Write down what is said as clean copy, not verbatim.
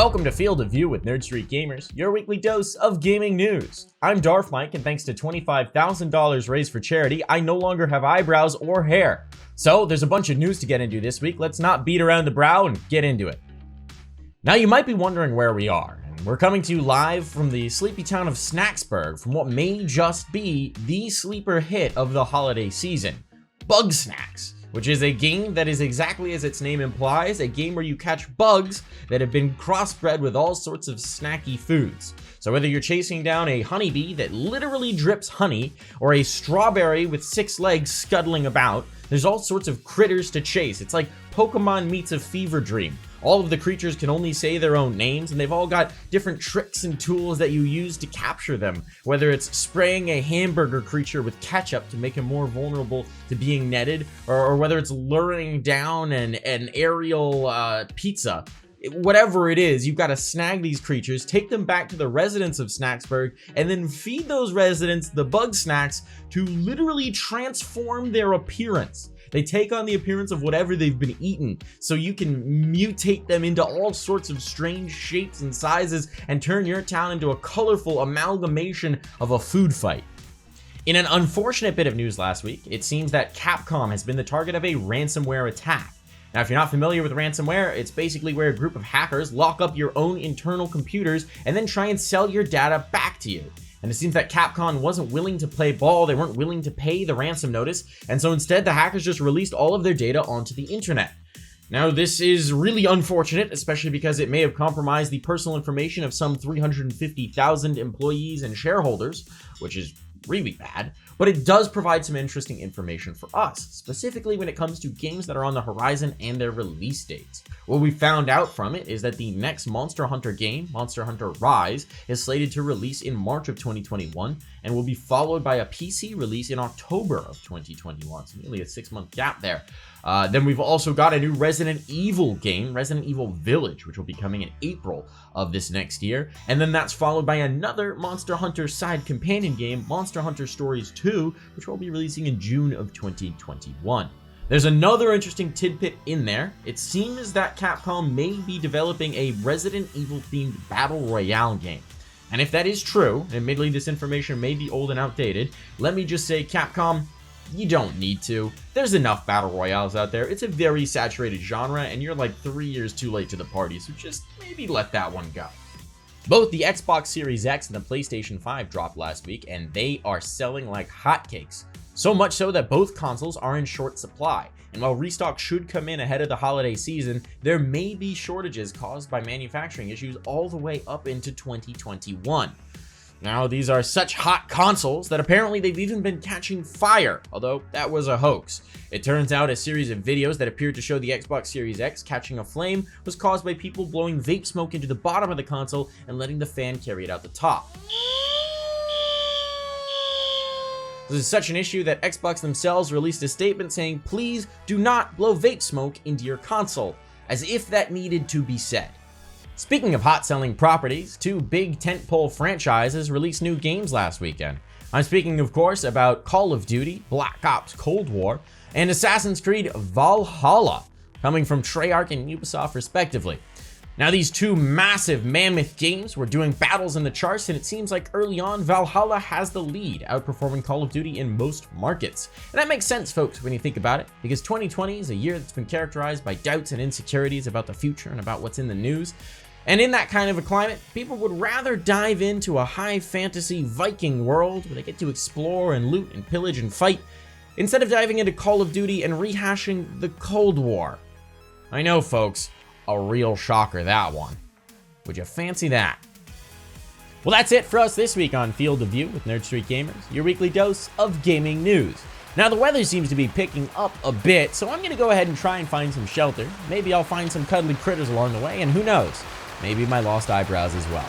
Welcome to Field of View with Nerd Street Gamers, your weekly dose of gaming news. I'm Darf Mike, and thanks to $25,000 raised for charity, I no longer have eyebrows or hair. So there's a bunch of news to get into this week. Let's not beat around the brow and get into it. Now you might be wondering where we are, and we're coming to you live from the sleepy town of Snaxburg from what may just be the sleeper hit of the holiday season, Bugsnax, which is a game that is exactly as its name implies, a game where you catch bugs that have been crossbred with all sorts of snacky foods. So whether you're chasing down a honeybee that literally drips honey, or a strawberry with 6 legs scuttling about, there's all sorts of critters to chase. It's like Pokemon meets a fever dream. All of the creatures can only say their own names, and they've all got different tricks and tools that you use to capture them, whether it's spraying a hamburger creature with ketchup to make him more vulnerable to being netted, or whether it's luring down an aerial pizza. Whatever it is, you've got to snag these creatures, take them back to the residents of Snaxburg, and then feed those residents the Bugsnax to literally transform their appearance. They take on the appearance of whatever they've been eaten, so you can mutate them into all sorts of strange shapes and sizes and turn your town into a colorful amalgamation of a food fight. In an unfortunate bit of news last week, it seems that Capcom has been the target of a ransomware attack. Now, if you're not familiar with ransomware, it's basically where a group of hackers lock up your own internal computers and then try and sell your data back to you. And it seems that Capcom wasn't willing to play ball, they weren't willing to pay the ransom notice, and so instead the hackers just released all of their data onto the internet. Now, this is really unfortunate, especially because it may have compromised the personal information of some 350,000 employees and shareholders, which is really bad, but it does provide some interesting information for us, specifically when it comes to games that are on the horizon and their release dates. What we found out from it is that the next Monster Hunter game, Monster Hunter Rise, is slated to release in March of 2021 and will be followed by a PC release in October of 2021, so nearly a 6-month gap there. Then we've also got a new Resident Evil game, Resident Evil Village, which will be coming in April of this next year. And then that's followed by another Monster Hunter side companion game, Monster Hunter Stories 2, which will be releasing in June of 2021. There's another interesting tidbit in there. It seems that Capcom may be developing a Resident Evil themed battle royale game. And if that is true, admittedly this information may be old and outdated, let me just say, Capcom, you don't need to. There's enough battle royales out there. It's a very saturated genre, and you're like 3 years too late to the party, so just maybe let that one go. Both the Xbox Series X and the PlayStation 5 dropped last week, and they are selling like hotcakes. So much so that both consoles are in short supply. And while restock should come in ahead of the holiday season, there may be shortages caused by manufacturing issues all the way up into 2021. Now, these are such hot consoles that apparently they've even been catching fire, although that was a hoax. It turns out a series of videos that appeared to show the Xbox Series X catching a flame was caused by people blowing vape smoke into the bottom of the console and letting the fan carry it out the top. This is such an issue that Xbox themselves released a statement saying, "Please do not blow vape smoke into your console," as if that needed to be said. Speaking of hot-selling properties, 2 big tentpole franchises released new games last weekend. I'm speaking, of course, about Call of Duty, Black Ops Cold War, and Assassin's Creed Valhalla, coming from Treyarch and Ubisoft respectively. Now, these 2 massive mammoth games were doing battles in the charts, and it seems like early on, Valhalla has the lead, outperforming Call of Duty in most markets. And that makes sense, folks, when you think about it, because 2020 is a year that's been characterized by doubts and insecurities about the future and about what's in the news. And in that kind of a climate, people would rather dive into a high fantasy Viking world where they get to explore and loot and pillage and fight, instead of diving into Call of Duty and rehashing the Cold War. I know, folks, a real shocker, that one. Would you fancy that? Well, that's it for us this week on Field of View with Nerd Street Gamers, your weekly dose of gaming news. Now, the weather seems to be picking up a bit, so I'm going to go ahead and try and find some shelter. Maybe I'll find some cuddly critters along the way, and who knows, maybe my lost eyebrows as well.